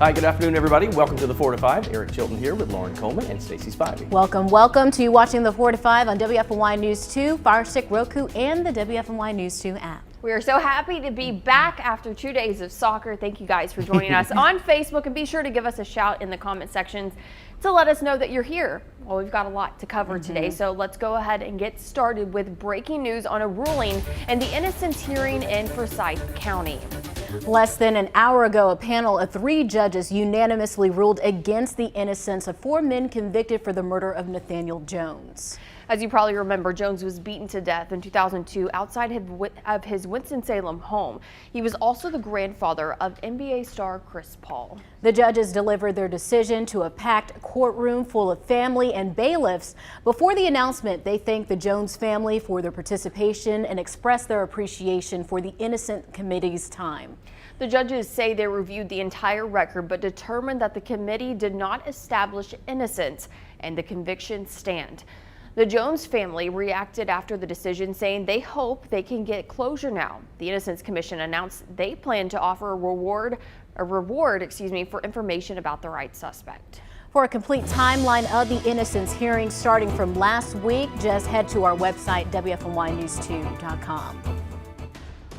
Hi, good afternoon, everybody. Welcome to the 4 to 5. Eric Chilton here with Lauren Coleman and Stacey Spivey. Welcome to watching the 4 to 5 on WFNY News 2, Fire Stick, Roku, and the WFNY News 2 app. We are so happy to be back after 2 days of soccer. Thank you guys for joining us on Facebook, and be sure to give us a shout in the comment sections to let us know that you're here. Well, we've got a lot to cover today, so let's go ahead and get started with breaking news on a ruling in the Innocence hearing in Forsyth County. Less than an hour ago, a panel of 3 judges unanimously ruled against the innocence of 4 men convicted for the murder of Nathaniel Jones. As you probably remember, Jones was beaten to death in 2002 outside of his Winston-Salem home. He was also the grandfather of NBA star Chris Paul. The judges delivered their decision to a packed courtroom full of family and bailiffs. Before the announcement, they thanked the Jones family for their participation and expressed their appreciation for the Innocence Committee's time. The judges say they reviewed the entire record but determined that the committee did not establish innocence, and the convictions stand. The Jones family reacted after the decision, saying they hope they can get closure now. The Innocence Commission announced they plan to offer a reward for information about the right suspect. For a complete timeline of the Innocence hearing starting from last week, just head to our website, WFNYnews2.com.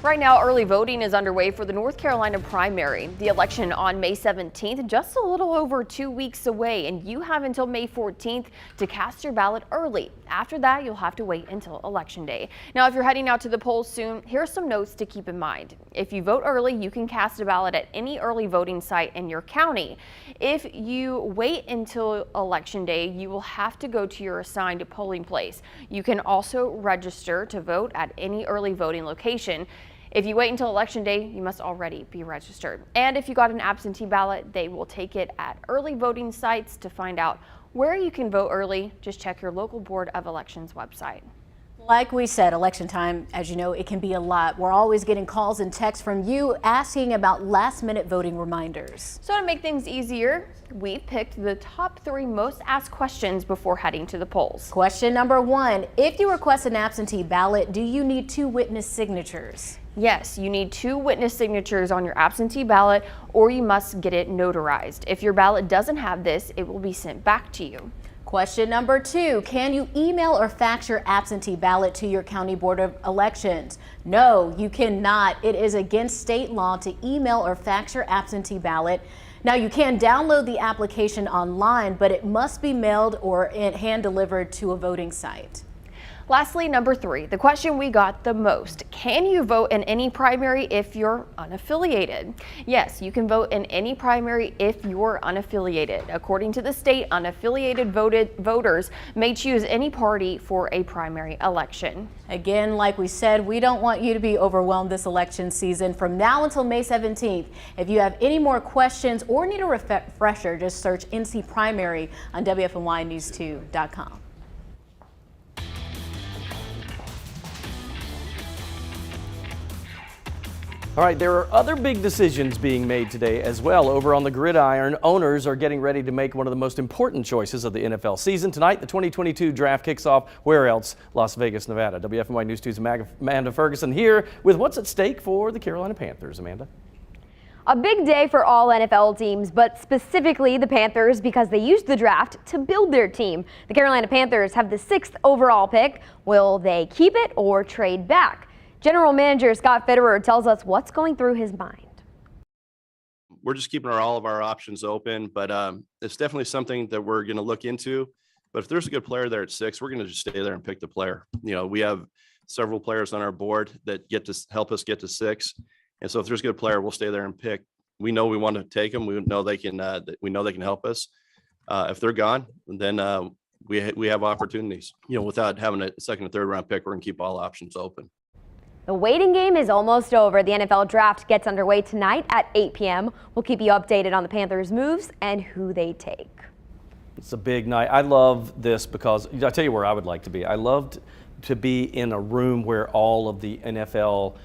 Right now, early voting is underway for the North Carolina primary. The election on May 17th, just a little over 2 weeks away, and you have until May 14th to cast your ballot early. After that, you'll have to wait until Election Day. Now, if you're heading out to the polls soon, here are some notes to keep in mind. If you vote early, you can cast a ballot at any early voting site in your county. If you wait until Election Day, you will have to go to your assigned polling place. You can also register to vote at any early voting location. If you wait until Election Day, you must already be registered. And if you got an absentee ballot, they will take it at early voting sites. To find out where you can vote early, just check your local Board of Elections website. Like we said, election time, as you know, it can be a lot. We're always getting calls and texts from you asking about last-minute voting reminders. So to make things easier, we've picked the top 3 most asked questions before heading to the polls. Question number 1, if you request an absentee ballot, do you need 2 witness signatures? Yes, you need 2 witness signatures on your absentee ballot, or you must get it notarized. If your ballot doesn't have this, it will be sent back to you. Question number 2, can you email or fax your absentee ballot to your county board of elections? No, you cannot. It is against state law to email or fax your absentee ballot. Now, you can download the application online, but it must be mailed or hand delivered to a voting site. Lastly, number 3, the question we got the most. Can you vote in any primary if you're unaffiliated? Yes, you can vote in any primary if you're unaffiliated. According to the state, unaffiliated voters may choose any party for a primary election. Again, like we said, we don't want you to be overwhelmed this election season. From now until May 17th, if you have any more questions or need a refresher, just search NC Primary on WFNYnews2.com. All right, there are other big decisions being made today as well. Over on the gridiron, owners are getting ready to make one of the most important choices of the NFL season. Tonight, the 2022 draft kicks off. Where else? Las Vegas, Nevada. WFNY News 2's Amanda Ferguson here with what's at stake for the Carolina Panthers. Amanda? A big day for all NFL teams, but specifically the Panthers because they used the draft to build their team. The Carolina Panthers have the 6th overall pick. Will they keep it or trade back? General Manager Scott Fitterer tells us what's going through his mind. We're just keeping all of our options open, but it's definitely something that we're going to look into. But if there's a good player there at 6, we're going to just stay there and pick the player. You know, we have several players on our board that get to help us get to 6. And so if there's a good player, we'll stay there and pick. We know we want to take them. We know they can help us. If they're gone, then we have opportunities. You know, without having a 2nd or 3rd round pick, we're going to keep all options open. The waiting game is almost over. The NFL draft gets underway tonight at 8 p.m. We'll keep you updated on the Panthers' moves and who they take. It's a big night. I love this because I'll tell you where I would like to be. I loved to be in a room where all of the NFL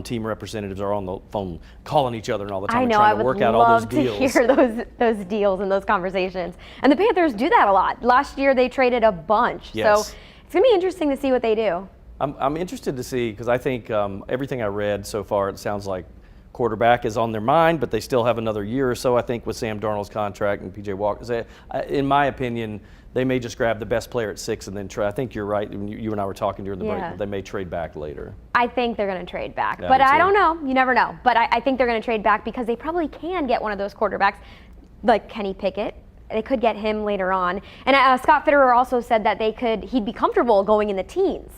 team representatives are on the phone calling each other and all the time and trying to work out all those deals. I know, I would love to hear those deals and those conversations. And the Panthers do that a lot. Last year they traded a bunch. Yes. So it's going to be interesting to see what they do. I'm interested to see because I think everything I read so far, it sounds like quarterback is on their mind, but they still have another year or so, I think, with Sam Darnold's contract and P.J. Walker. In my opinion, they may just grab the best player at 6 and then try. I think you're right. You and I were talking during the break, but they may trade back later. I think they're going to trade back, Yeah, but I don't know. You never know. But I think they're going to trade back because they probably can get one of those quarterbacks, like Kenny Pickett. They could get him later on. And Scott Fitterer also said that he'd be comfortable going in the teens.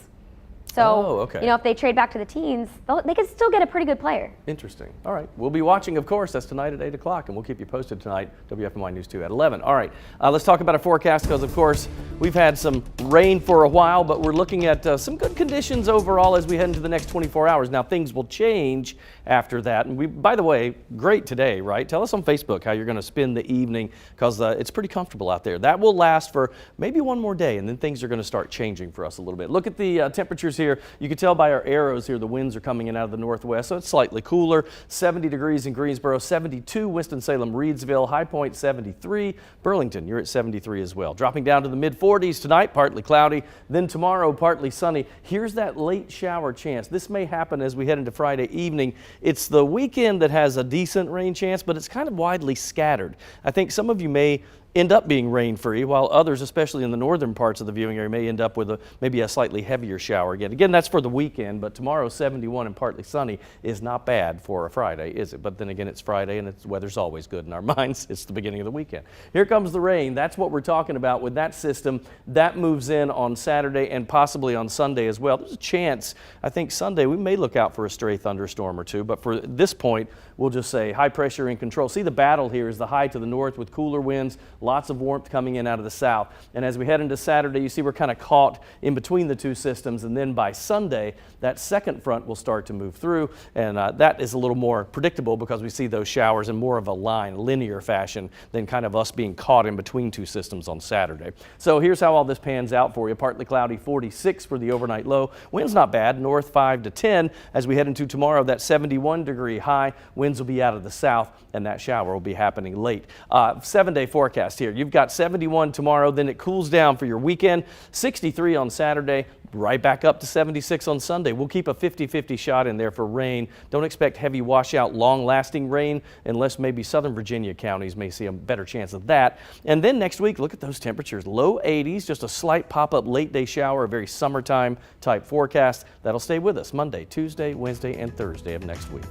So, if they trade back to the teens, they could still get a pretty good player. Interesting. All right. We'll be watching, of course. That's tonight at 8 o'clock, and we'll keep you posted tonight. WFMY News 2 at 11. All right. Let's talk about our forecast because, of course, we've had some rain for a while, but we're looking at some good conditions overall as we head into the next 24 hours. Now, things will change after that. And by the way, great today, right? Tell us on Facebook how you're going to spend the evening because it's pretty comfortable out there. That will last for maybe one more day, and then things are going to start changing for us a little bit. Look at the temperatures here. You can tell by our arrows here the winds are coming in out of the northwest, so it's slightly cooler. 70 degrees in Greensboro, 72 Winston-Salem, Reedsville, high point 73. Burlington, you're at 73 as well. Dropping down to the mid-40s tonight, partly cloudy. Then tomorrow, partly sunny. Here's that late shower chance. This may happen as we head into Friday evening. It's the weekend that has a decent rain chance, but it's kind of widely scattered. I think some of you may end up being rain-free, while others, especially in the northern parts of the viewing area, may end up with maybe a slightly heavier shower again. Again, that's for the weekend, but tomorrow 71 and partly sunny is not bad for a Friday, is it? But then again, it's Friday and the weather's always good in our minds. It's the beginning of the weekend. Here comes the rain. That's what we're talking about with that system. That moves in on Saturday and possibly on Sunday as well. There's a chance, I think Sunday, we may look out for a stray thunderstorm or two, but for this point, we'll just say high pressure in control. See, the battle here is the high to the north with cooler winds, lots of warmth coming in out of the south. And as we head into Saturday, you see we're kind of caught in between the two systems. And then by Sunday, that second front will start to move through. And that is a little more predictable because we see those showers in more of a linear fashion than kind of us being caught in between two systems on Saturday. So here's how all this pans out for you. Partly cloudy, 46 for the overnight low. Winds not bad, north 5 to 10. As we head into tomorrow, that 71-degree high. Winds will be out of the south, and that shower will be happening late. 7-day forecast here. You've got 71 tomorrow, then it cools down for your weekend. 63 on Saturday, right back up to 76 on Sunday. We'll keep a 50-50 shot in there for rain. Don't expect heavy washout, long-lasting rain unless maybe southern Virginia counties may see a better chance of that. And then next week, look at those temperatures. Low 80s, just a slight pop-up late-day shower, a very summertime type forecast. That'll stay with us Monday, Tuesday, Wednesday, and Thursday of next week.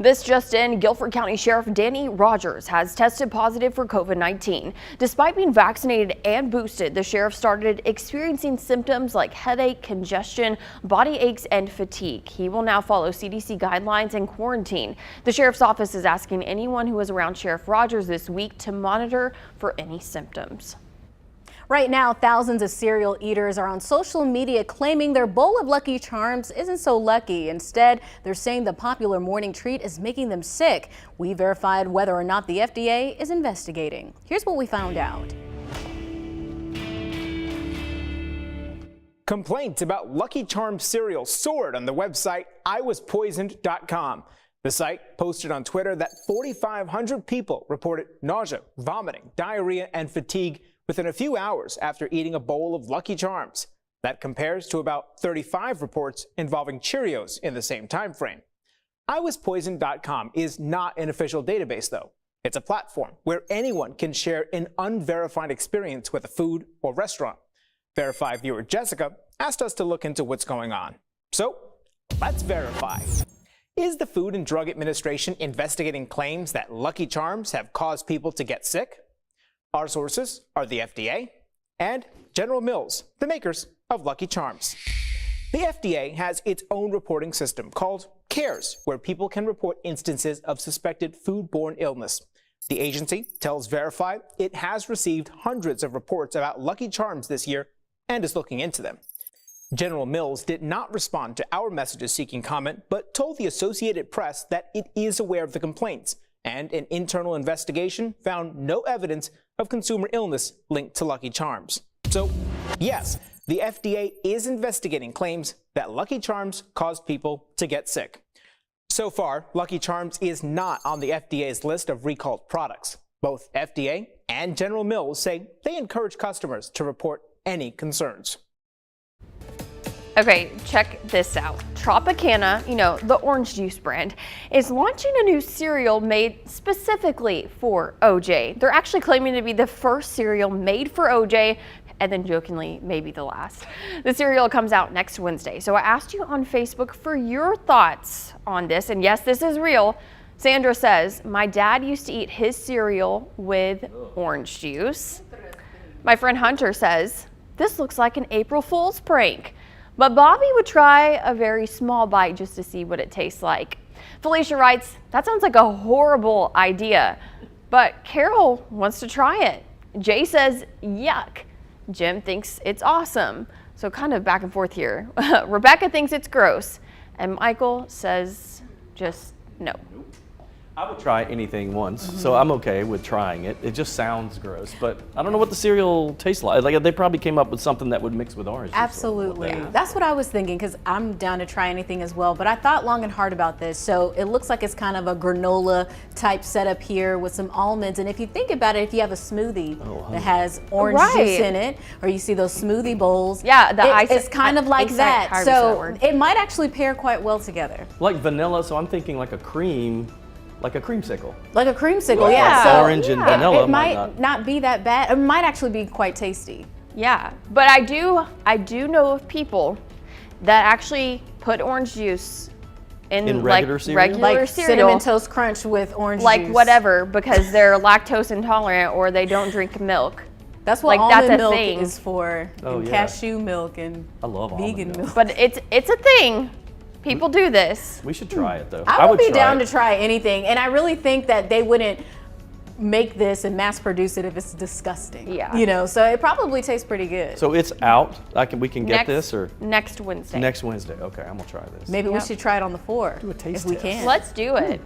This just in, Guilford County Sheriff Danny Rogers has tested positive for COVID-19. Despite being vaccinated and boosted, the sheriff started experiencing symptoms like headache, congestion, body aches, and fatigue. He will now follow CDC guidelines and quarantine. The sheriff's office is asking anyone who was around Sheriff Rogers this week to monitor for any symptoms. Right now, thousands of cereal eaters are on social media claiming their bowl of Lucky Charms isn't so lucky. Instead, they're saying the popular morning treat is making them sick. We verified whether or not the FDA is investigating. Here's what we found out. Complaints about Lucky Charms cereal soared on the website iwaspoisoned.com. The site posted on Twitter that 4,500 people reported nausea, vomiting, diarrhea, and fatigue within a few hours after eating a bowl of Lucky Charms. That compares to about 35 reports involving Cheerios in the same time frame. iwaspoisoned.com is not an official database, though. It's a platform where anyone can share an unverified experience with a food or restaurant. Verify viewer Jessica asked us to look into what's going on. So, let's verify. Is the Food and Drug Administration investigating claims that Lucky Charms have caused people to get sick? Our sources are the FDA and General Mills, the makers of Lucky Charms. The FDA has its own reporting system called CARES, where people can report instances of suspected foodborne illness. The agency tells Verify it has received hundreds of reports about Lucky Charms this year and is looking into them. General Mills did not respond to our messages seeking comment, but told the Associated Press that it is aware of the complaints, and an internal investigation found no evidence of consumer illness linked to Lucky Charms. So, yes, the FDA is investigating claims that Lucky Charms caused people to get sick. So far, Lucky Charms is not on the FDA's list of recalled products. Both FDA and General Mills say they encourage customers to report any concerns. Okay, check this out. Tropicana, the orange juice brand, is launching a new cereal made specifically for OJ. They're actually claiming to be the first cereal made for OJ, and then jokingly, maybe the last. The cereal comes out next Wednesday. So I asked you on Facebook for your thoughts on this, and yes, this is real. Sandra says, my dad used to eat his cereal with orange juice. My friend Hunter says, this looks like an April Fool's prank. But Bobby would try a very small bite just to see what it tastes like. Felicia writes, that sounds like a horrible idea, but Carol wants to try it. Jay says, yuck. Jim thinks it's awesome. So kind of back and forth here. Rebecca thinks it's gross, and Michael says just no. I would try anything once, so I'm okay with trying it. It just sounds gross, but I don't know what the cereal tastes like. Like, they probably came up with something that would mix with orange juice. Absolutely. That's what I was thinking, because I'm down to try anything as well, but I thought long and hard about this. So it looks like it's kind of a granola type setup here with some almonds. And if you think about it, if you have a smoothie that has orange juice in it, or you see those smoothie bowls, it's kind of like that. So it might actually pair quite well together. Like vanilla, so I'm thinking like a cream. Like a creamsicle. Like a creamsicle, yeah. So orange and vanilla it might not be that bad. It might actually be quite tasty. Yeah, but I do know of people that actually put orange juice in regular cereal? Regular cereal. Cinnamon Toast Crunch with orange juice. Like whatever, because they're lactose intolerant or they don't drink milk. That's what almond milk is for, and cashew milk and I love vegan milk. But it's a thing. People do this. We should try it, though. I would be down to try anything, and I really think that they wouldn't make this and mass produce it if it's disgusting. Yeah. So it probably tastes pretty good. So it's out. We can get this, or next Wednesday. Next Wednesday. Okay, I'm gonna try this. Maybe we should try it on the floor. Do a taste if we test. can. Let's do it.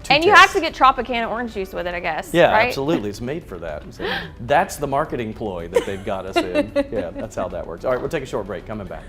And you have to get Tropicana orange juice with it, I guess. Yeah, right? absolutely. It's made for that. So that's the marketing ploy that they've got us in. Yeah, that's how that works. All right, we'll take a short break. Coming back.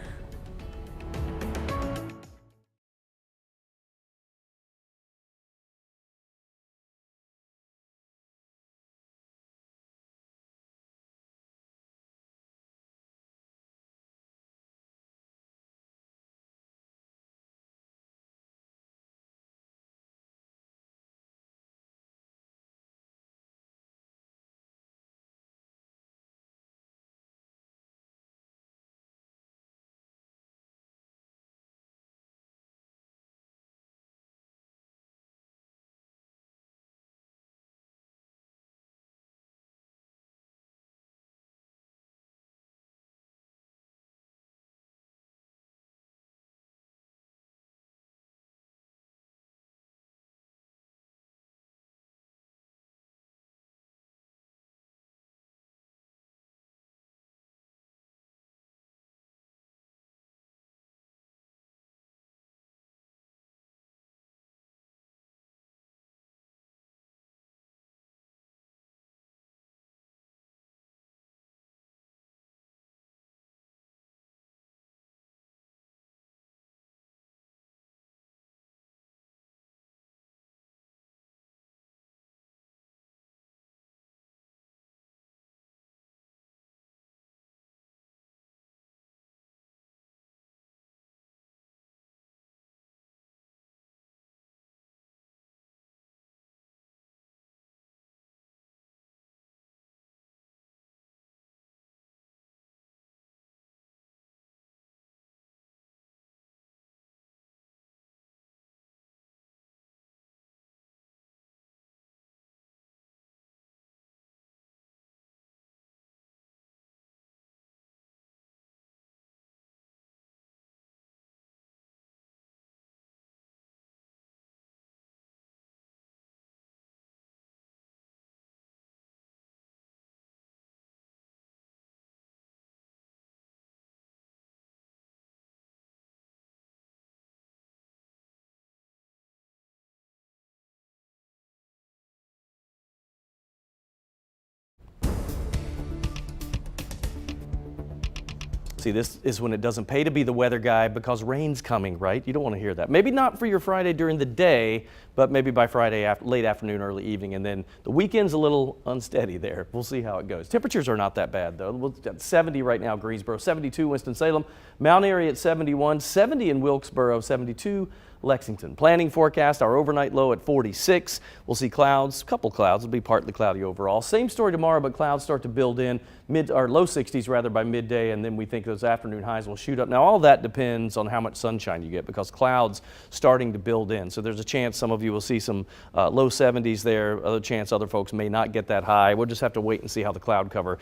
See, this is when it doesn't pay to be the weather guy because rain's coming, right? You don't want to hear that. Maybe not for your Friday during the day, but maybe by Friday late afternoon, early evening, and then the weekend's a little unsteady there. We'll see how it goes. Temperatures are not that bad, though. We've got 70 right now, Greensboro, 72 Winston-Salem, Mount Airy at 71, 70 in Wilkesboro, 72 Lexington. Planning forecast, our overnight low at 46. We'll see clouds, a couple clouds. It'll be partly cloudy overall. Same story tomorrow, but clouds start to build in low 60s rather by midday, and then we think those afternoon highs will shoot up. Now all that depends on how much sunshine you get because clouds starting to build in. So there's a chance some of you will see some low 70s there. Other chance other folks may not get that high. We'll just have to wait and see how the cloud cover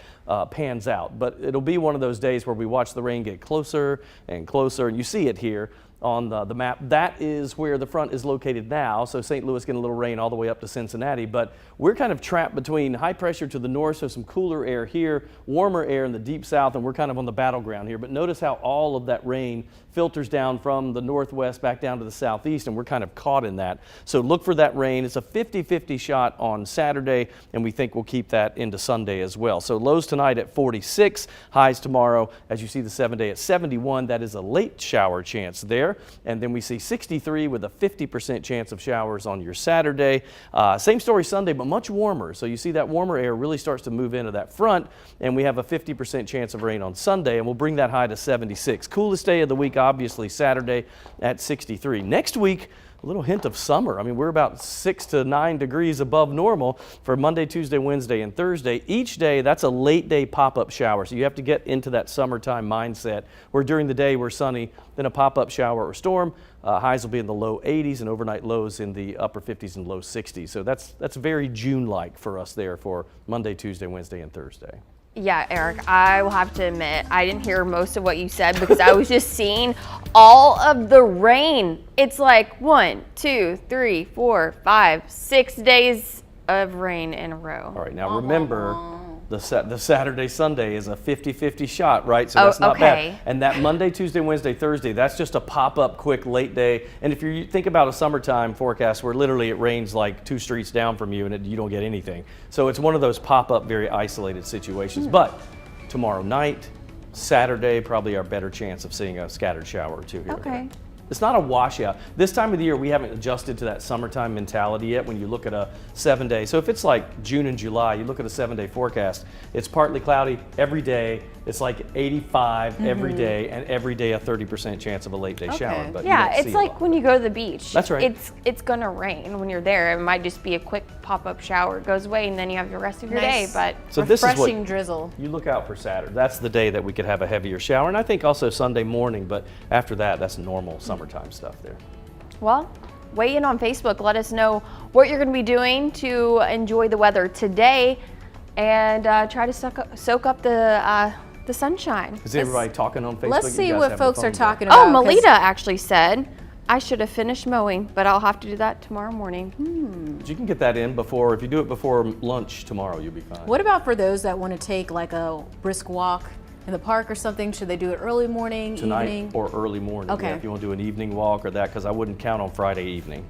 pans out. But it'll be one of those days where we watch the rain get closer and closer, and you see it here on the map. That is where the front is located now. So St. Louis getting a little rain all the way up to Cincinnati, but we're kind of trapped between high pressure to the north, so some cooler air here, warmer air in the deep south, and we're kind of on the battleground here. But notice how all of that rain filters down from the northwest back down to the southeast, and we're kind of caught in that. So look for that rain. It's a 50-50 shot on Saturday, and we think we'll keep that into Sunday as well. So lows tonight at 46, highs tomorrow, as you see the 7-day at 71. That is a late shower chance there. And then we see 63 with a 50% chance of showers on your Saturday. Same story Sunday, but much warmer. So you see that warmer air really starts to move into that front, and we have a 50% chance of rain on Sunday, and we'll bring that high to 76. Coolest day of the week, obviously, Saturday at 63. Next week, a little hint of summer. I mean, we're about 6 to 9 degrees above normal for Monday, Tuesday, Wednesday, and Thursday. Each day, that's a late day pop-up shower. So you have to get into that summertime mindset where during the day we're sunny, then a pop-up shower or storm. Highs will be in the low 80s and overnight lows in the upper 50s and low 60s. So that's very June-like for us there for Monday, Tuesday, Wednesday, and Thursday. Yeah, Eric, I will have to admit, I didn't hear most of what you said because I was just seeing all of the rain. It's like 1, 2, 3, 4, 5, 6 days of rain in a row. All right, now remember, the Saturday, Sunday is a 50-50 shot, right? So that's not bad. And that Monday, Tuesday, Wednesday, Thursday, that's just a pop-up quick late day. And if you think about a summertime forecast where literally it rains like 2 streets down from you and you don't get anything. So it's one of those pop-up, very isolated situations. But tomorrow night, Saturday, probably our better chance of seeing a scattered shower or two here. Okay. It's not a washout. This time of the year, we haven't adjusted to that summertime mentality yet when you look at a 7-day. So if it's like June and July, you look at a 7-day forecast, it's partly cloudy every day. It's like 85 every day, and every day a 30% chance of a late day shower. But yeah, it's like when you go to the beach. That's right. It's gonna rain when you're there. It might just be a quick pop-up shower. It goes away, and then you have the rest of your day. But so this is refreshing what drizzle. You look out for Saturday. That's the day that we could have a heavier shower, and I think also Sunday morning. But after that, that's normal summertime stuff there. Well, weigh in on Facebook. Let us know what you're going to be doing to enjoy the weather today, and try to soak up the sunshine. Is everybody talking on Facebook? Let's see You guys what have the folks are phones talking up. about. Oh, Melita actually said I should have finished mowing, but I'll have to do that tomorrow morning. But you can get that in before, if you do it before lunch tomorrow, you'll be fine. What about for those that want to take like a brisk walk in the park or something? Should they do it early morning, Tonight evening? or early morning. Okay. Yeah, if you want to do an evening walk or that, because I wouldn't count on Friday evening.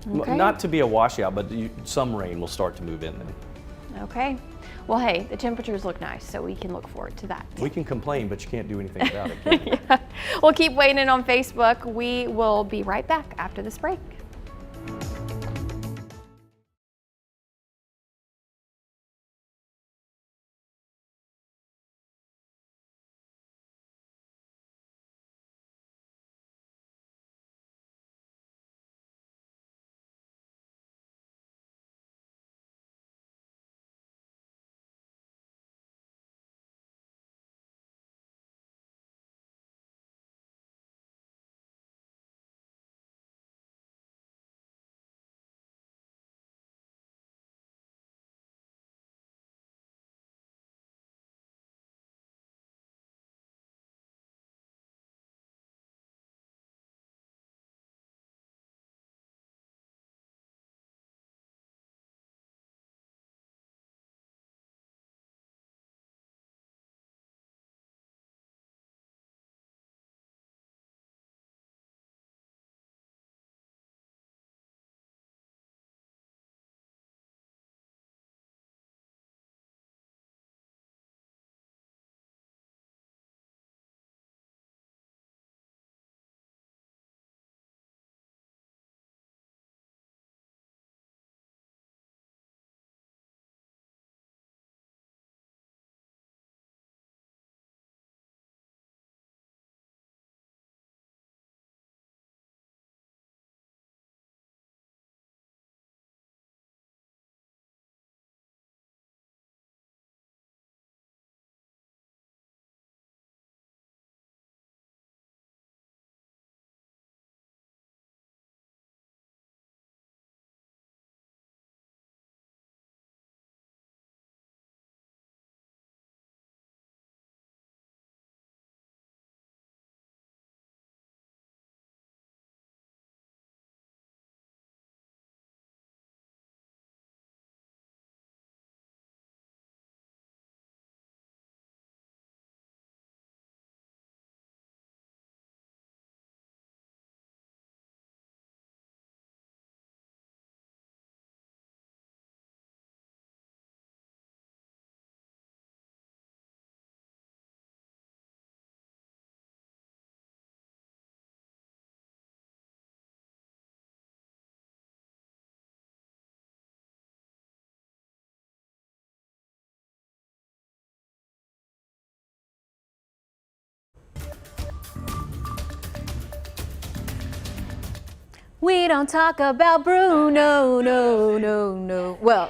Okay. Not to be a washout, but some rain will start to move in then. Okay. Well, hey, the temperatures look nice, so we can look forward to that. We can complain, but you can't do anything about it, can you? Yeah. We'll keep weighing in on Facebook. We will be right back after this break. We don't talk about Bruno, no, no, no. Well,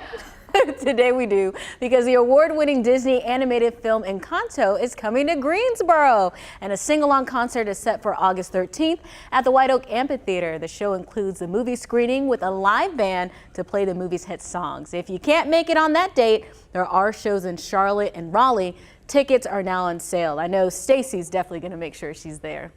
today we do, because the award-winning Disney animated film Encanto is coming to Greensboro, and a sing-along concert is set for August 13th at the White Oak Amphitheater. The show includes a movie screening with a live band to play the movie's hit songs. If you can't make it on that date, there are shows in Charlotte and Raleigh. Tickets are now on sale. I know Stacy's definitely going to make sure she's there.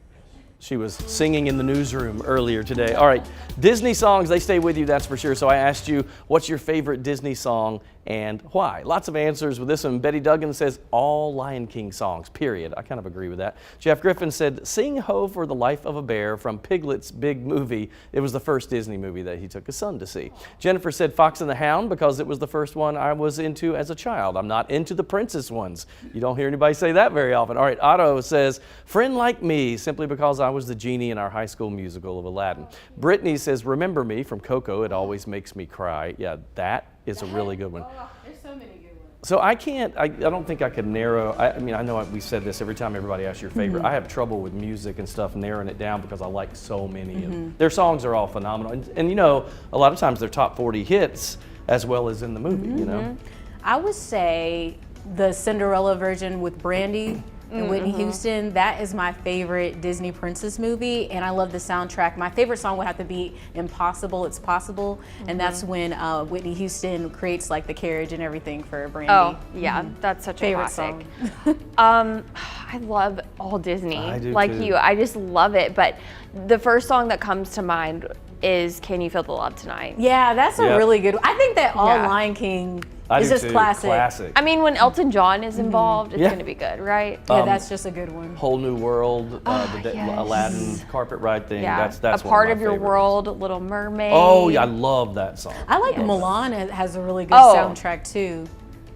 She was singing in the newsroom earlier today. All right, Disney songs, they stay with you, that's for sure. So I asked you, what's your favorite Disney song and why? Lots of answers with this one. Betty Duggan says all Lion King songs, period. I kind of agree with that. Jeff Griffin said, Sing Ho for the Life of a Bear from Piglet's Big Movie. It was the first Disney movie that he took his son to see. Jennifer said Fox and the Hound because it was the first one I was into as a child. I'm not into the princess ones. You don't hear anybody say that very often. All right, Otto says, Friend Like Me, simply because I was the genie in our high school musical of Aladdin. Brittany says, Remember Me from Coco, it always makes me cry. Yeah, that is a really good one. Oh, there's so many good ones. So I don't think I could narrow, I mean, I know we said this every time everybody asks your favorite. I have trouble with music and stuff narrowing it down because I like so many of them. Their songs are all phenomenal. And you know, a lot of times they're top 40 hits as well as in the movie, you know? I would say the Cinderella version with Brandy and Whitney Houston. That is my favorite Disney princess movie, and I love the soundtrack. My favorite song would have to be Impossible, It's Possible, and that's when Whitney Houston creates like the carriage and everything for Brandy. Oh, yeah, that's such a Favorite classic. song. I love all Disney, I do like too. you. I just love it, but the first song that comes to mind is Can You Feel the Love Tonight? Yeah, that's a Yep. really good one. I think that all Yeah. Lion King I is do just too. classic. I mean, when Elton John is involved, it's Yeah. going to be good, right? Yeah, that's just a good one. Whole New World, yes. Aladdin carpet ride thing. Yeah, That's a one part of of my your favorites. world, Little Mermaid. Oh yeah, I love that song. I like Yes. Milan has a really good Oh. soundtrack too.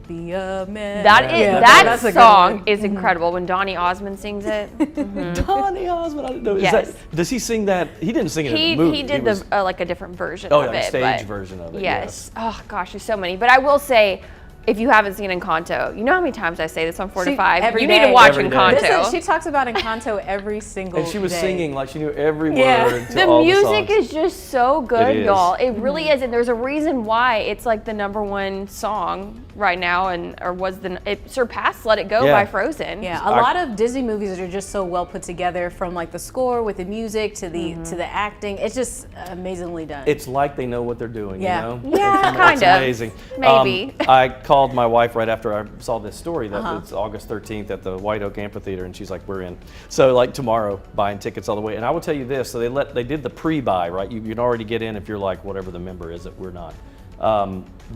Be a man. That is Yeah, that that's a good song one. is incredible when Donny Osmond sings it. Donny Osmond, I didn't know. Is Yes. that, does he sing that? He didn't sing it in He the movie. he did was- the like a different version Oh, of yeah, it, stage but version of it, Yes. Oh gosh, there's so many. But I will say, if you haven't seen Encanto, you know how many times I say this on 4 to 5. every You need to day. watch Every day. Encanto. She talks about Encanto every single and she was day. singing like she knew every Yeah. word to The all music the songs. is just so good, It is. y'all. It really is, and there's a reason why it's like the #1 song right now, it surpassed "Let It Go" Yeah. by Frozen. Yeah, a lot of Disney movies are just so well put together, from like the score with the music to the acting. It's just amazingly done. It's like they know what they're doing, Yeah. you know? Yeah, It's kind of. amazing. Maybe. I called my wife right after I saw this story that it's August 13th at the White Oak Amphitheater, and she's like, we're in. So like tomorrow, buying tickets all the way. And I will tell you this, so they did the pre-buy, right? You can already get in if you're like whatever the member is that we're not.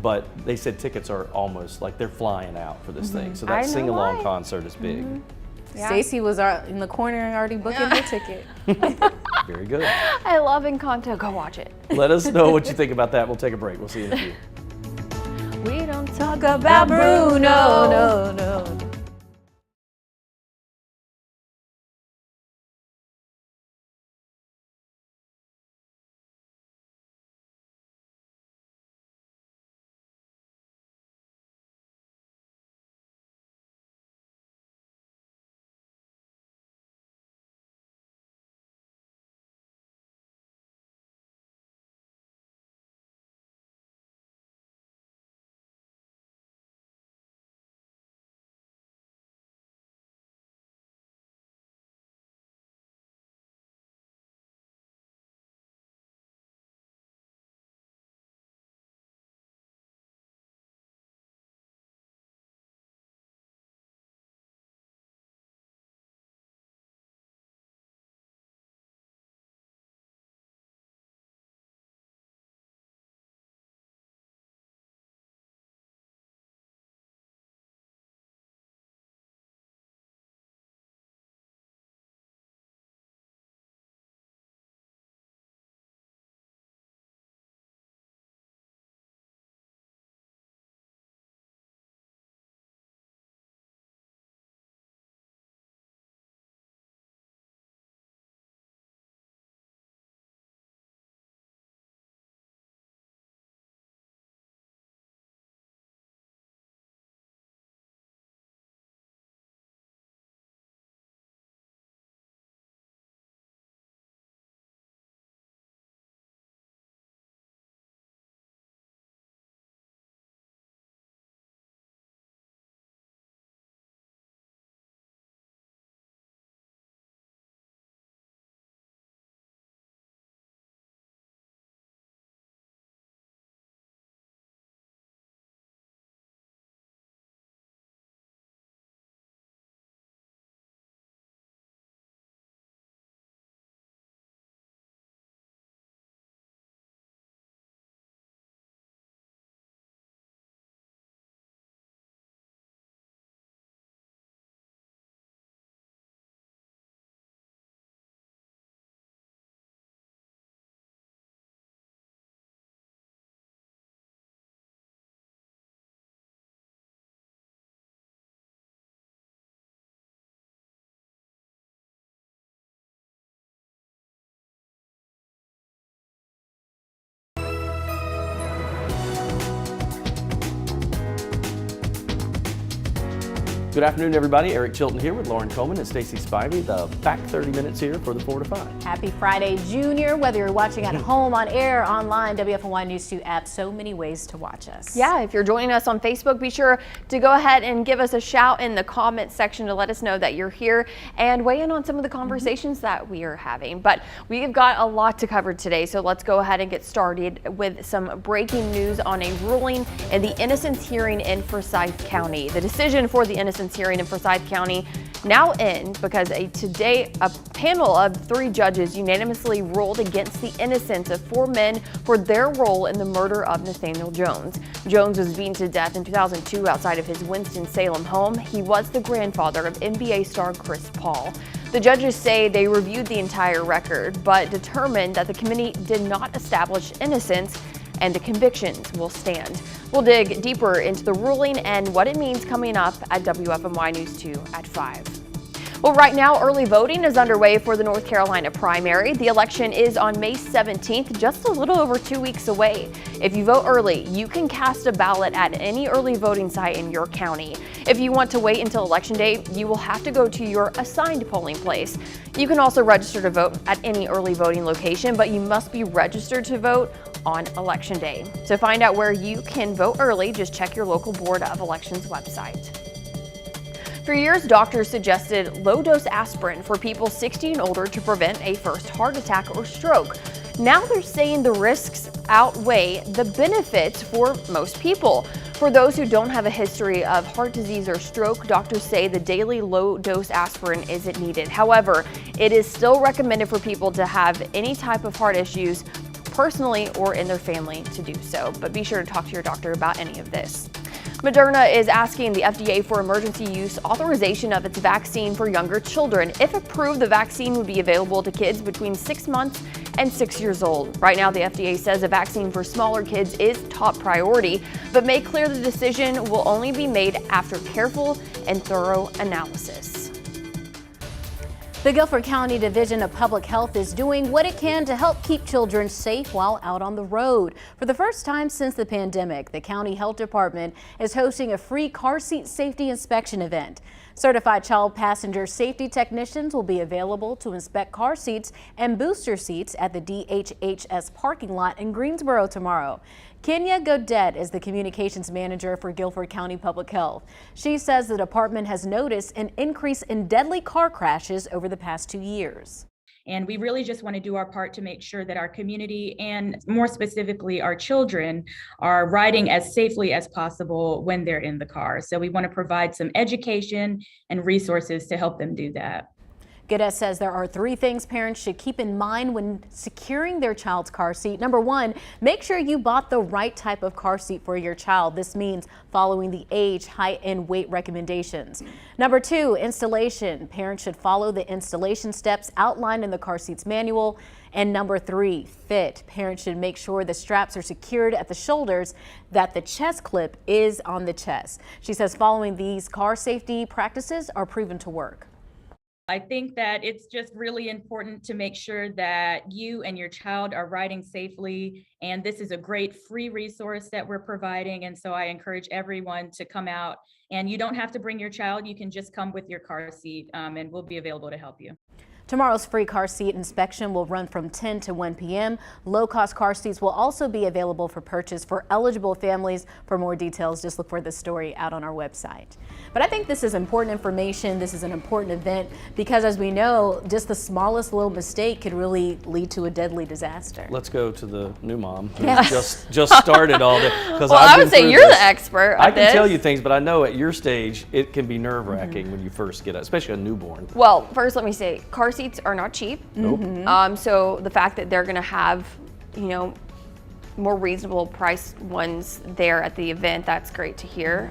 But they said tickets are almost like they're flying out for this thing. So I that know sing-along why. concert is big. Yeah. Stacey was in the corner and already booking her ticket. Very good. I love Encanto. Go watch it. Let us know what you think about that. We'll take a break. We'll see you in a few. We don't Talk about Bruno, no, no. Good afternoon, everybody. Eric Chilton here with Lauren Coleman and Stacey Spivey. The back 30 minutes here for the 4 to 5. Happy Friday, Junior. Whether you're watching at home, on air, online, WFNY News 2 app, so many ways to watch us. Yeah, if you're joining us on Facebook, be sure to go ahead and give us a shout in the comment section to let us know that you're here and weigh in on some of the conversations that we are having. But we've got a lot to cover today, so let's go ahead and get started with some breaking news on a ruling in the Innocence hearing in Forsyth County. The decision for the Innocence hearing in Forsyth County now in because today a panel of 3 judges unanimously ruled against the innocence of 4 men for their role in the murder of Nathaniel Jones. Jones was beaten to death in 2002 outside of his Winston-Salem home. He was the grandfather of NBA star Chris Paul. The judges say they reviewed the entire record, but determined that the committee did not establish innocence and the convictions will stand. We'll dig deeper into the ruling and what it means coming up at WFNY News 2 at 5. Well, right now, early voting is underway for the North Carolina primary. The election is on May 17th, just a little over 2 weeks away. If you vote early, you can cast a ballot at any early voting site in your county. If you want to wait until Election Day, you will have to go to your assigned polling place. You can also register to vote at any early voting location, but you must be registered to vote on Election Day. To find out where you can vote early, just check your local Board of Elections website. For years, doctors suggested low-dose aspirin for people 60 and older to prevent a first heart attack or stroke. Now they're saying the risks outweigh the benefits for most people. For those who don't have a history of heart disease or stroke, doctors say the daily low-dose aspirin isn't needed. However, it is still recommended for people to have any type of heart issues personally or in their family to do so. But be sure to talk to your doctor about any of this. Moderna is asking the FDA for emergency use authorization of its vaccine for younger children. If approved, the vaccine would be available to kids between 6 months and 6 years old. Right now, the FDA says a vaccine for smaller kids is top priority, but made clear the decision will only be made after careful and thorough analysis. The Guilford County Division of Public Health is doing what it can to help keep children safe while out on the road. For the first time since the pandemic, the County Health Department is hosting a free car seat safety inspection event. Certified child passenger safety technicians will be available to inspect car seats and booster seats at the DHHS parking lot in Greensboro tomorrow. Kenya Godet is the communications manager for Guilford County Public Health. She says the department has noticed an increase in deadly car crashes over the past 2 years. And we really just want to do our part to make sure that our community and more specifically our children are riding as safely as possible when they're in the car. So we want to provide some education and resources to help them do that. Godet says there are 3 things parents should keep in mind when securing their child's car seat. Number 1, make sure you bought the right type of car seat for your child. This means following the age, height, and weight recommendations. Number 2, installation. Parents should follow the installation steps outlined in the car seat's manual. And number 3, fit. Parents should make sure the straps are secured at the shoulders, that the chest clip is on the chest. She says following these car safety practices are proven to work. I think that it's just really important to make sure that you and your child are riding safely, and this is a great free resource that we're providing, and so I encourage everyone to come out, and you don't have to bring your child, you can just come with your car seat, and we'll be available to help you. Tomorrow's free car seat inspection will run from 10 to 1 p.m. Low-cost car seats will also be available for purchase for eligible families. For more details, just look for this story out on our website. But I think this is important information. This is an important event because, as we know, just the smallest little mistake could really lead to a deadly disaster. Let's go to the new mom who just started all this. Well, I would say you're the expert. I can tell you things, but I know at your stage it can be nerve-wracking when you first get it, especially a newborn. Well, first let me say, car seats are not cheap. Nope. So the fact that they're going to have, more reasonable priced ones there at the event, that's great to hear.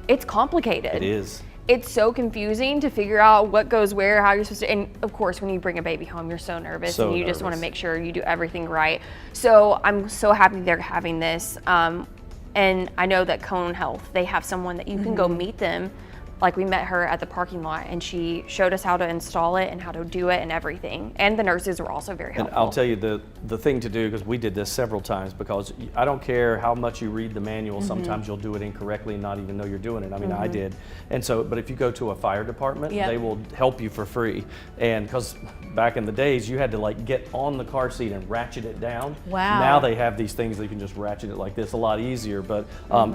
It's complicated. It is. It's so confusing to figure out what goes where, how you're supposed to, and of course when you bring a baby home, you're so nervous just want to make sure you do everything right. So I'm so happy they're having this. And I know that Cone Health, they have someone that you can go meet them Like, we met her at the parking lot and she showed us how to install it and how to do it and everything. And the nurses were also very helpful. And I'll tell you the thing to do, because we did this several times, because I don't care how much you read the manual, sometimes you'll do it incorrectly and not even know you're doing it. I mean, I did. And so, but if you go to a fire department, Yep. they will help you for free. And because back in the days, you had to like get on the car seat and ratchet it down. Wow. Now they have these things that you can just ratchet it like this, a lot easier, but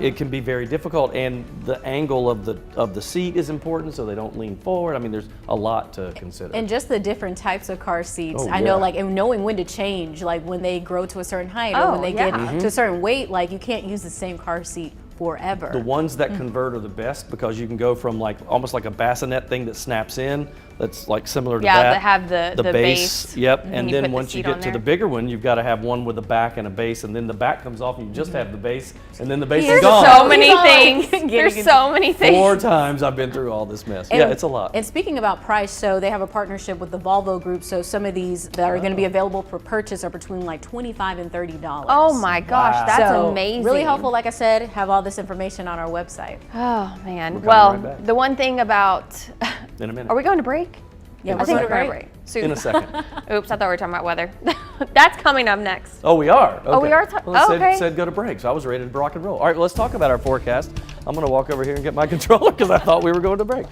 it can be very difficult. And the angle of the seat is important, so they don't lean forward. I mean, there's a lot to consider. And just the different types of car seats. Oh, I know, yeah. like, and knowing when to change, like when they grow to a certain height or Oh, when they yeah. get to a certain weight, like you can't use the same car seat forever. The ones that convert are the best, because you can go from like almost like a bassinet thing that snaps in, that's like similar to Yeah, that. that have the base. Yep, And and you put then the once you seat get on to the there. bigger one, you've got to have one with a back and a base, and then the back comes off and you just have the base, and then the base There's is gone. so many He's all like, things. getting There's it. so many things. 4 times I've been through all this mess. And- Yeah, it's a lot. And speaking about price, so they have a partnership with the Volvo Group. So some of these that are going to be available for purchase are between like $25 and $30. Oh my gosh, Wow. that's So, amazing. Really helpful. Like I said, have all this information on our website. Oh man. coming Well, right back. the one thing about, In a minute. are we going to break? Yeah, I we're think going to we're going break. to break. Soon. In a second. Oops, I thought we were talking about weather. That's coming up next. Oh, we are? Okay. Oh, we are Well, it okay. said go to break, so I was ready to rock and roll. All right, well, let's talk about our forecast. I'm going to walk over here and get my controller because I thought we were going to break.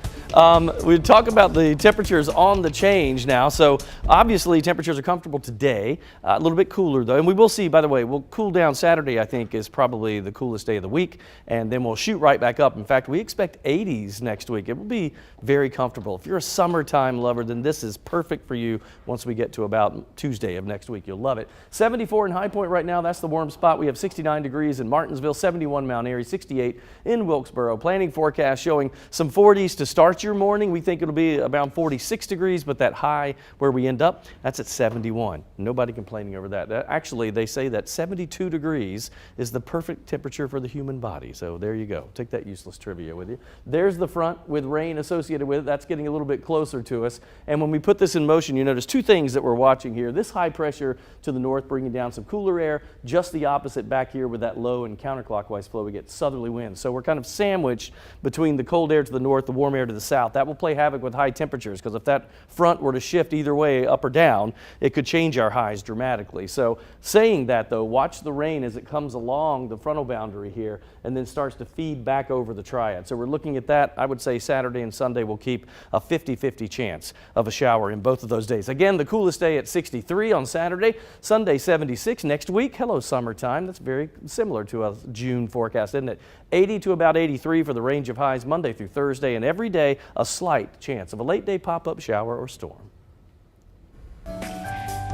We talk about the temperatures on the change now. So obviously temperatures are comfortable today, a little bit cooler though. And we will see, by the way, we'll cool down. Saturday, I think, is probably the coolest day of the week. And then we'll shoot right back up. In fact, we expect 80s next week. It will be very comfortable. If you're a summertime lover, then this is perfect for you once we get to about Tuesday of next week. You'll love it. 74 in High Point right now. That's the warm spot. We have 69 degrees in Martinsville, 71 Mount Airy, 68 in Wilkesboro. Planning forecast showing some 40s to start your morning. We think it'll be around 46 degrees, but that high where we end up, that's at 71. Nobody complaining over that. Actually, they say that 72 degrees is the perfect temperature for the human body. So there you go. Take that useless trivia with you. There's the front with rain associated with it. That's getting a little bit closer to us. And when we put this in motion, you notice two things that we're watching here. This high pressure to the north bringing down some cooler air. Just the opposite back here with that low and counterclockwise flow, we get southerly winds. So we're kind of sandwiched between the cold air to the north, the warm air to the south. That will play havoc with high temperatures, because if that front were to shift either way, up or down, it could change our highs dramatically. So saying that though, watch the rain as it comes along the frontal boundary here and then starts to feed back over the triad. So we're looking at that. I would say Saturday and Sunday will keep a 50-50 chance of a shower in both of those days. Again, the coolest day at 63 on Saturday, Sunday 76. Next week, hello summertime. That's very similar to a June forecast, isn't it? 80 to about 83 for the range of highs Monday through Thursday, and every day a slight chance of a late day pop-up shower or storm.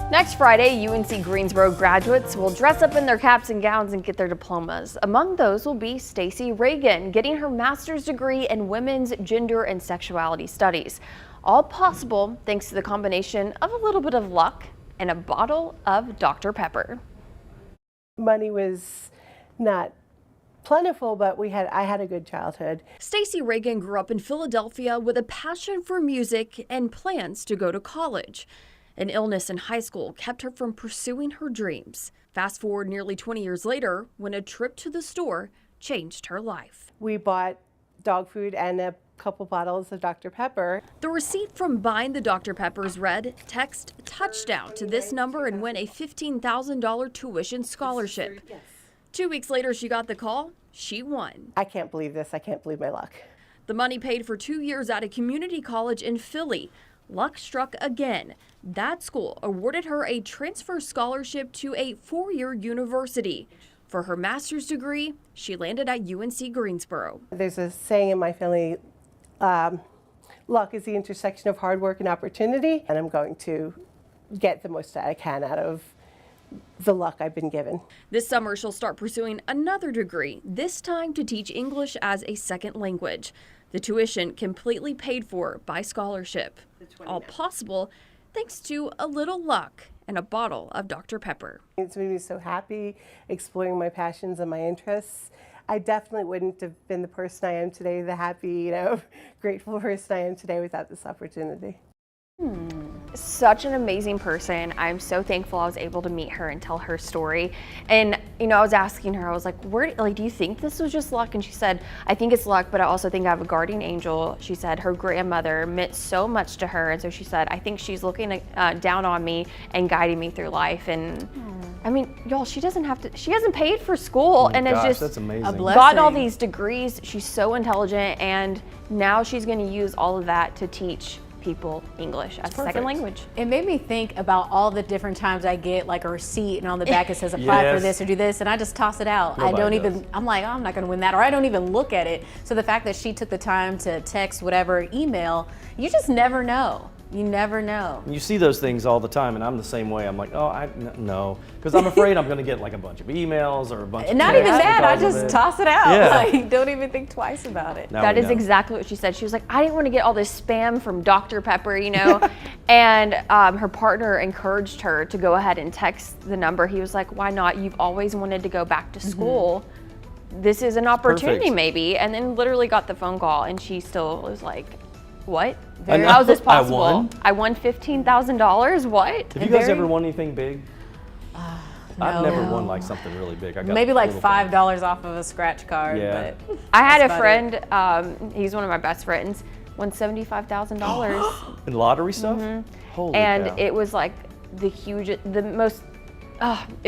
Next Friday, UNC Greensboro graduates will dress up in their caps and gowns and get their diplomas. Among those will be Stacy Reagan, getting her master's degree in women's gender and sexuality studies. All possible thanks to the combination of a little bit of luck and a bottle of Dr. Pepper. Money was not plentiful, but I had a good childhood. Stacy Reagan grew up in Philadelphia with a passion for music and plans to go to college. An illness in high school kept her from pursuing her dreams. Fast forward nearly 20 years later, when a trip to the store changed her life. We bought dog food and a couple bottles of Dr. Pepper. The receipt from buying the Dr. Peppers read, "Text touchdown to this number and win a $15,000 tuition scholarship." Yes. 2 weeks later, she got the call. She won. I can't believe this. I can't believe my luck. The money paid for 2 years at a community college in Philly. Luck struck again. That school awarded her a transfer scholarship to a 4-year university. For her master's degree, she landed at UNC Greensboro. There's a saying in my family, luck is the intersection of hard work and opportunity, and I'm going to get the most I can out of the luck I've been given. This summer, she'll start pursuing another degree, this time to teach English as a second language. The tuition completely paid for by scholarship. All possible thanks to a little luck and a bottle of Dr. Pepper. It's made me so happy exploring my passions and my interests. I definitely wouldn't have been the person I am today, the happy, grateful person I am today without this opportunity. Such an amazing person. I'm so thankful I was able to meet her and tell her story. And you know, I was asking her, I was like, do you think this was just luck? And she said, I think it's luck, but I also think I have a guardian angel. She said her grandmother meant so much to her. And so she said, I think she's looking down on me and guiding me through life. And I mean, y'all, she hasn't paid for school and has just that's amazing. gotten all these degrees. She's so intelligent, and now she's going to use all of that to teach people English as a second language. It made me think about all the different times I get like a receipt and on the back it says apply for this or do this, and I just toss it out. I'm like, oh, I'm not gonna win that, or I don't even look at it. So the fact that she took the time to text, whatever, email, you just never know. You never know. You see those things all the time, and I'm the same way. I'm like, oh, no, because I'm afraid I'm going to get like a bunch of emails or a bunch of not even that, I because of just it. toss it out. Yeah. Like, don't even think twice about it. Now That we is know. exactly what she said. She was like, I didn't want to get all this spam from Dr. Pepper, you know. And her partner encouraged her to go ahead and text the number. He was like, why not? You've always wanted to go back to school. This is an opportunity, Perfect. maybe. And then literally got the phone call, and she still was like, what? I know. How is this possible? I I won $15,000. What? Have you guys ever won anything big? I've never No. won like something really big. I got Maybe like little things. $5 off of a scratch card. Yeah. But I had that's a about friend, he's one of my best friends, won $75,000. In lottery stuff? Holy And cow. it was like it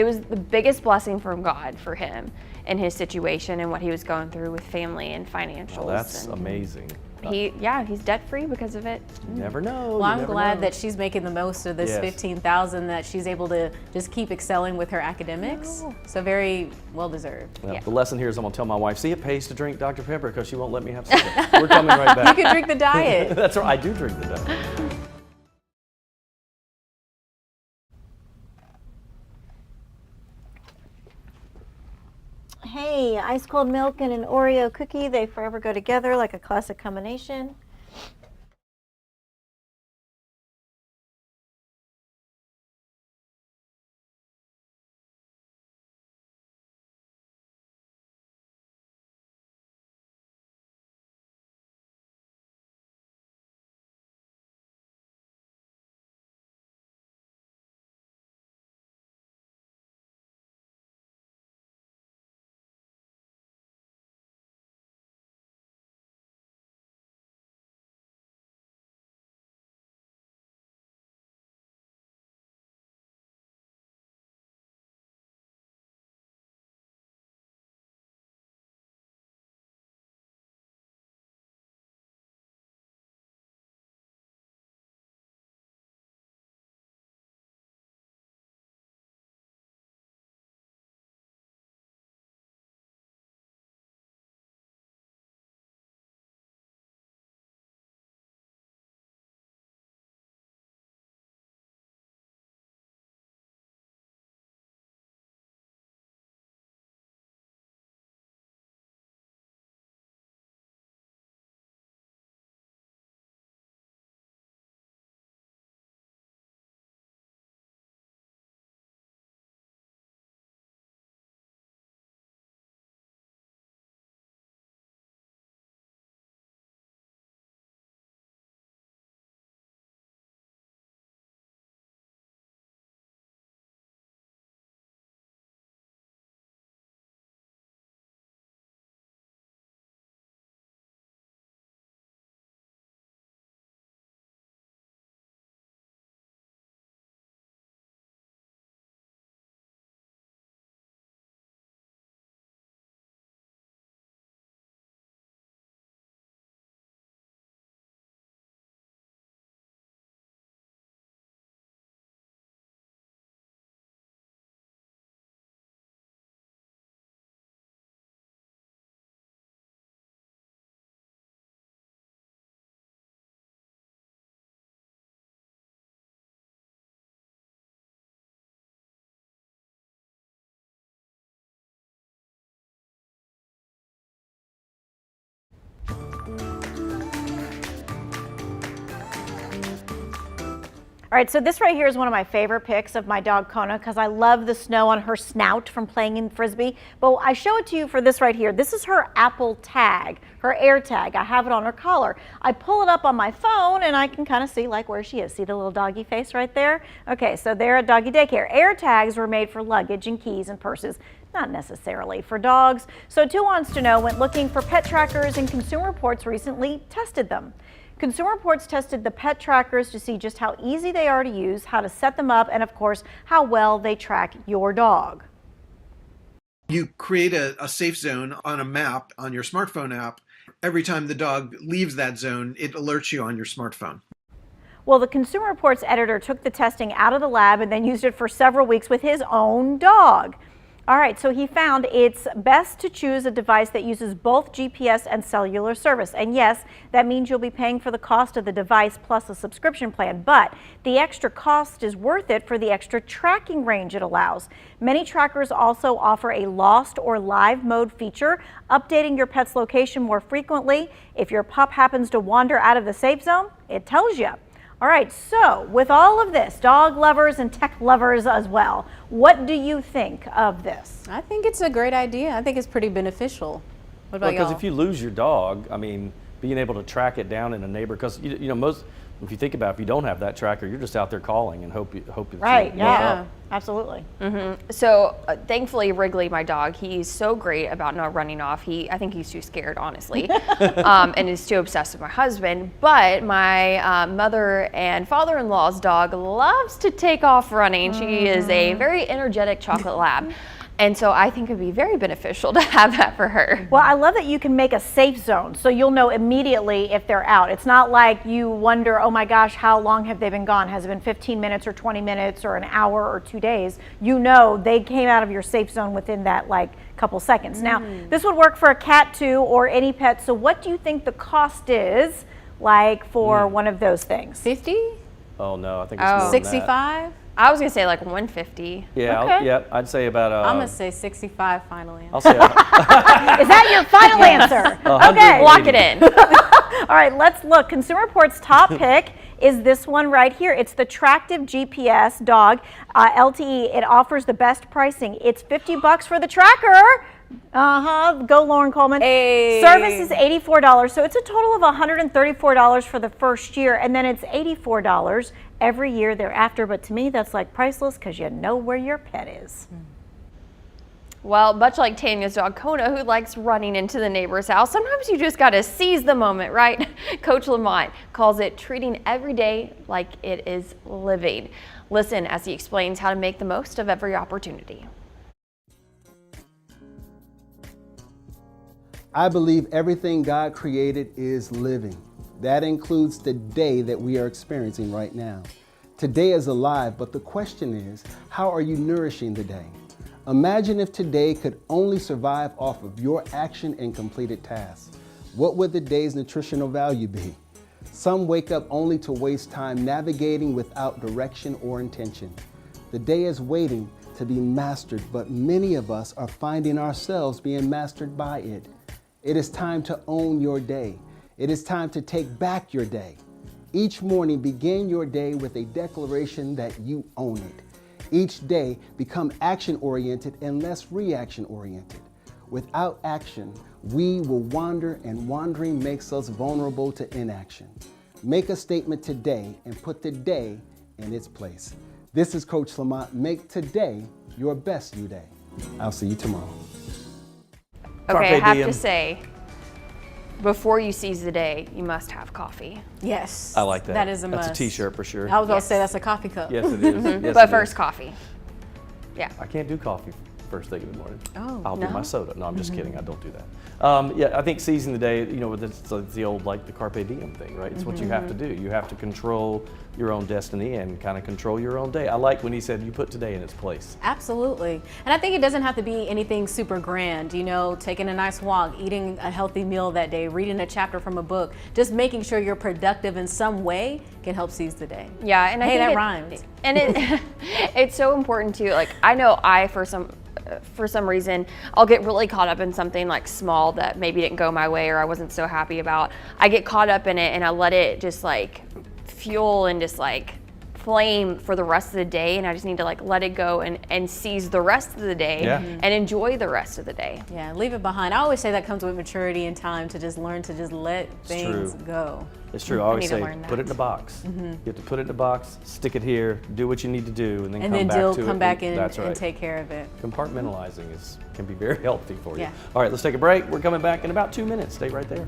was the biggest blessing from God for him and his situation and what he was going through with family and financials. Oh, that's and amazing. he's debt free because of it. You never know. Well, I'm glad that she's making the most of this Yes. 15,000, that she's able to just keep excelling with her academics. So very well deserved. Well, the lesson here is I'm going to tell my wife, see, it pays to drink Dr. Pepper because she won't let me have soda. We're coming right back. You can drink the diet. That's right. I do drink the diet. Hey, ice cold milk and an Oreo cookie, they forever go together like a classic combination. All right, so this right here is one of my favorite pics of my dog Kona because I love the snow on her snout from playing in Frisbee. But I show it to you for this right here. This is her Apple tag, her air tag. I have it on her collar. I pull it up on my phone and I can kind of see like where she is. See the little doggy face right there? Okay, so they're at doggy daycare. Air tags were made for luggage and keys and purses. Not necessarily for dogs. So Two Wants to Know went looking for pet trackers, and Consumer Reports recently tested them. Consumer Reports tested the pet trackers to see just how easy they are to use, how to set them up, and of course, how well they track your dog. You create a safe zone on a map on your smartphone app. Every time the dog leaves that zone, it alerts you on your smartphone. Well, the Consumer Reports editor took the testing out of the lab and then used it for several weeks with his own dog. All right, so he found it's best to choose a device that uses both GPS and cellular service. And yes, that means you'll be paying for the cost of the device plus a subscription plan, but the extra cost is worth it for the extra tracking range it allows. Many trackers also offer a lost or live mode feature, updating your pet's location more frequently. If your pup happens to wander out of the safe zone, it tells you. All right, so with all of this, dog lovers and tech lovers as well, what do you think of this? I think it's a great idea. I think it's pretty beneficial. What about y'all? Because if you lose your dog, I mean, being able to track it down in a neighbor, because you know most, if you think about it, if you don't have that tracker, you're just out there calling and hope it's Right, you yeah, absolutely. So thankfully, Wrigley, my dog, he's so great about not running off. I think he's too scared, honestly, and is too obsessed with my husband. But my mother and father-in-law's dog loves to take off running. She is a very energetic chocolate lab. And so I think it'd be very beneficial to have that for her. Well, I love that you can make a safe zone, so you'll know immediately if they're out. It's not like you wonder, oh my gosh, how long have they been gone? Has it been 15 minutes or 20 minutes or an hour or 2 days? You know they came out of your safe zone within that couple seconds. Now, this would work for a cat too, or any pet. So what do you think the cost is for one of those things? 50? Oh no, I think it's more than that. 65? I was gonna say like 150. Yeah, Okay. I'd say about. I'm gonna say 65 finally. I'll say. Is that your final answer? Okay. Lock it in. All right, let's look. Consumer Reports' top pick is this one right here. It's the Tractive GPS Dog LTE. It offers the best pricing. It's $50 for the tracker. Go Lauren Coleman. Hey. Service is $84, so it's a total of $134 for the first year, and then it's $84 every year thereafter. But to me, that's like priceless because you know where your pet is. Well, much like Tanya's dog Kona, who likes running into the neighbor's house, sometimes you just got to seize the moment, right? Coach Lamont calls it treating every day like it is living. Listen as he explains how to make the most of every opportunity. I believe everything God created is living. That includes the day that we are experiencing right now. Today is alive, but the question is, how are you nourishing the day? Imagine if today could only survive off of your action and completed tasks. What would the day's nutritional value be? Some wake up only to waste time navigating without direction or intention. The day is waiting to be mastered, but many of us are finding ourselves being mastered by it. It is time to own your day. It is time to take back your day. Each morning, begin your day with a declaration that you own it. Each day, become action-oriented and less reaction-oriented. Without action, we will wander, and wandering makes us vulnerable to inaction. Make a statement today and put the day in its place. This is Coach Lamont. Make today your best you day. I'll see you tomorrow. Okay, I have to say, before you seize the day, you must have coffee. Yes. I like that. That is a must. That's a t-shirt for sure. I was going to say that's a coffee cup. Yes, it is. Yes, But it first, is. coffee. Yeah. I can't do coffee first thing in the morning. Oh, I'll do no? my soda. No, I'm just kidding. I don't do that. Yeah, I think seizing the day, you know, it's the old, the carpe diem thing, right? It's what you have to do. You have to control your own destiny and kind of control your own day. I like when he said you put today in its place. Absolutely. And I think it doesn't have to be anything super grand, you know, taking a nice walk, eating a healthy meal that day, reading a chapter from a book, just making sure you're productive in some way can help seize the day. Yeah, and I think that rhymes. And it's so important too. I know for some reason, I'll get really caught up in something small that maybe didn't go my way or I wasn't so happy about. I get caught up in it and I let it just fuel and just flame for the rest of the day, and I just need to like let it go and seize the rest of the day and enjoy the rest of the day. Yeah, leave it behind. I always say that comes with maturity and time to just learn to just let things go. It's true. I always say, put it in a box. You have to put it in a box, stick it here, do what you need to do, and then come back in and take care of it. Compartmentalizing can be very healthy for you. All right, let's take a break. We're coming back in about 2 minutes. Stay right there.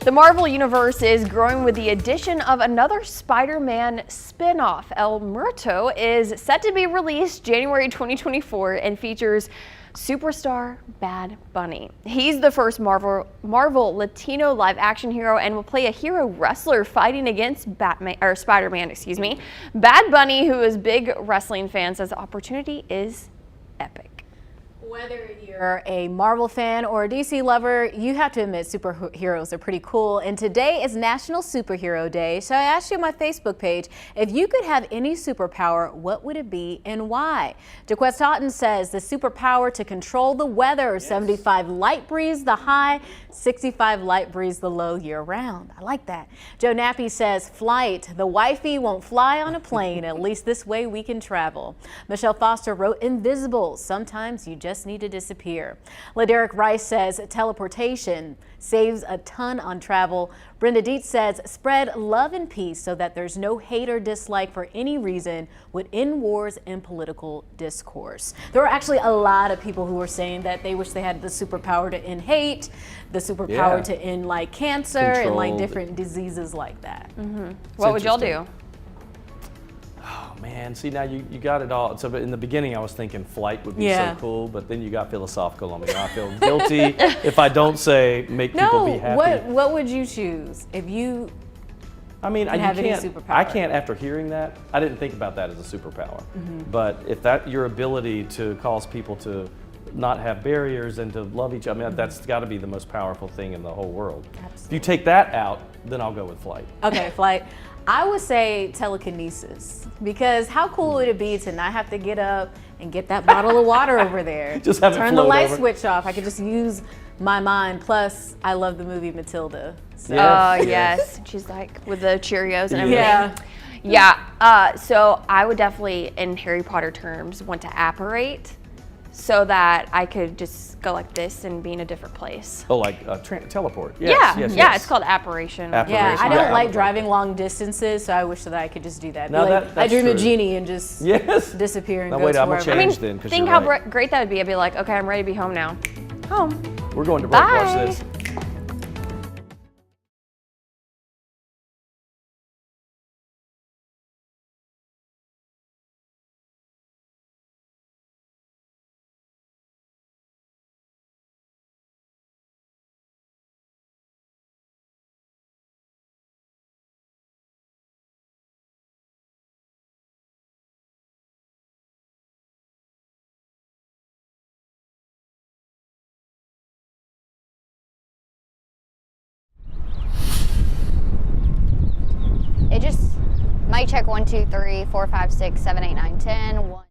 The Marvel Universe is growing with the addition of another Spider-Man spin-off. El Muerto is set to be released January 2024 and features superstar Bad Bunny. He's the first Marvel Latino live-action hero and will play a hero wrestler fighting against Spider-Man, Bad Bunny, who is big wrestling fan, says the opportunity is epic. Whether you're a Marvel fan or a DC lover, you have to admit superheroes are pretty cool. And today is National Superhero Day. So I asked you on my Facebook page, if you could have any superpower, what would it be and why? DeQuest Houghton says the superpower to control the weather, 75 light breeze the high, 65 light breeze the low year round. I like that. Joe Nappy says flight. The wifey won't fly on a plane. At least this way we can travel. Michelle Foster wrote invisible. Sometimes you just need to disappear. LaDerek Rice says teleportation saves a ton on travel. Brenda Dietz says spread love and peace so that there's no hate or dislike for any reason would end wars and political discourse. There are actually a lot of people who were saying that they wish they had the superpower to end hate, the superpower to end like cancer and like different diseases like that. What would y'all do? Oh man. Man, see, now you got it all. So in the beginning, I was thinking flight would be so cool, but then you got philosophical on me. I feel guilty if I don't say make people be happy. What would you choose if you? I mean, have any superpower? I can't. After hearing that, I didn't think about that as a superpower. But if that your ability to cause people to not have barriers and to love each other, I mean, that's got to be the most powerful thing in the whole world. Absolutely. If you take that out, then I'll go with flight. Okay, flight. I would say telekinesis, because how cool would it be to not have to get up and get that bottle of water over there? Just have it turn the float light over. switch off. I could just use my mind. Plus, I love the movie Matilda. So. Yes. She's like with the Cheerios and everything. Yeah. Yeah. So I would definitely, in Harry Potter terms, want to apparate so that I could just go like this and be in a different place. Oh, like teleport. Yes, Yeah, it's called apparition. Yeah, I don't like driving long distances, so I wish that I could just do that. No, like, I that's dream true. of Genie and just disappear and Now go wait, to I'm gonna wherever. change then. 'Cause Think you're how right. great that would be. I'd be like, okay, I'm ready to be home now. Home. We're going to break. Bye. Watch this. It just, mic check 1, 2, 3, 4, 5, 6, 7, 8, 9, 10. 1.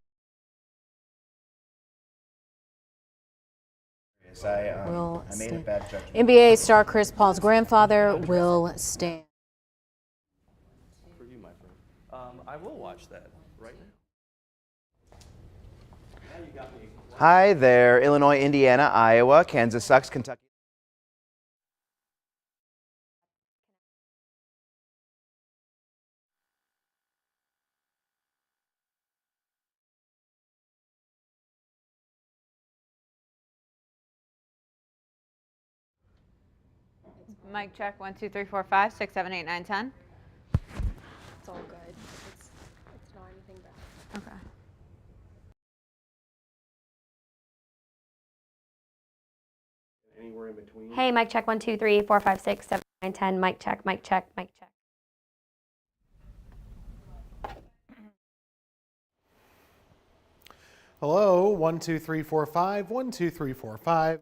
Will I made a bad judgment. NBA star Chris Paul's grandfather will stand. For you, my friend. I will watch that right now. Now you got me. Hi there, Illinois, Indiana, Iowa, Kansas sucks, Kentucky. Mic check 1, 2, 3, 4, 5, 6, 7, 8, 9, 10. It's all good. It's not anything bad. Okay. Anywhere in between. Hey, mic check 1, 2, 3, 4, 5, 6, 7, 8, 9, 10. Mic check, mic check, mic check. Hello, 1, 2, 3, 4, 5, 1, 2, 3, 4, 5.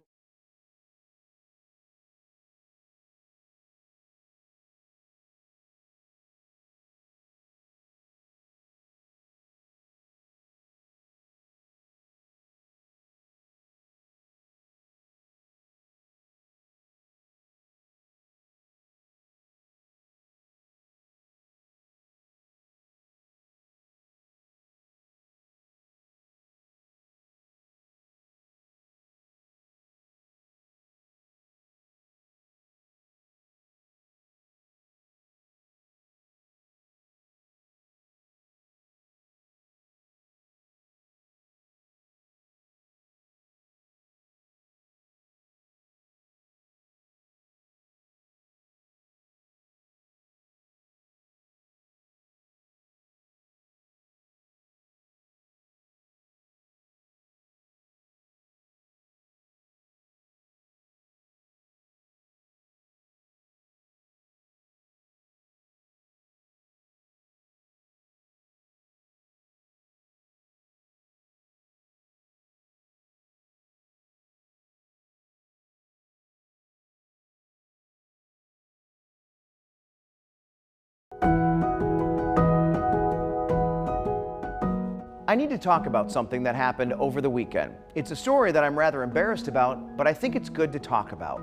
I need to talk about something that happened over the weekend. It's a story that I'm rather embarrassed about, but I think it's good to talk about.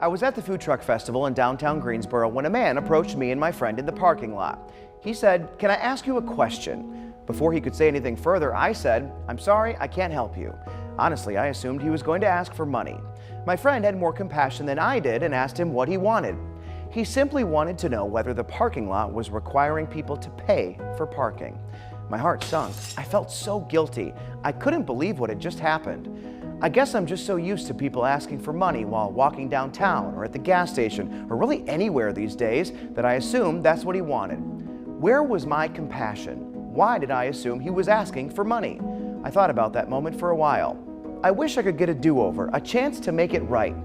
I was at the food truck festival in downtown Greensboro when a man approached me and my friend in the parking lot. He said, "Can I ask you a question?" Before he could say anything further, I said, "I'm sorry, I can't help you." Honestly, I assumed he was going to ask for money. My friend had more compassion than I did and asked him what he wanted. He simply wanted to know whether the parking lot was requiring people to pay for parking. My heart sunk. I felt so guilty. I couldn't believe what had just happened. I guess I'm just so used to people asking for money while walking downtown or at the gas station or really anywhere these days that I assumed that's what he wanted. Where was my compassion? Why did I assume he was asking for money? I thought about that moment for a while. I wish I could get a do-over, a chance to make it right.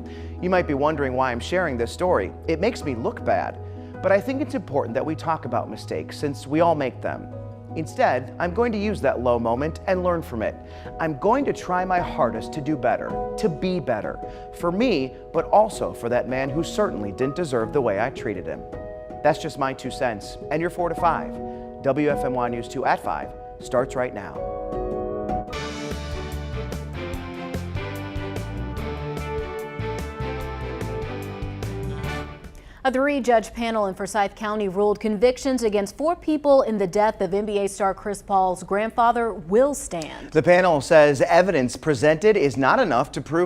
You might be wondering why I'm sharing this story. It makes me look bad. But I think it's important that we talk about mistakes since we all make them. Instead, I'm going to use that low moment and learn from it. I'm going to try my hardest to do better, to be better, for me, but also for that man who certainly didn't deserve the way I treated him. That's just my 2 cents, and your 4 to 5. WFMY News 2 at 5 starts right now. A 3-judge panel in Forsyth County ruled convictions against 4 people in the death of NBA star Chris Paul's grandfather will stand. The panel says evidence presented is not enough to prove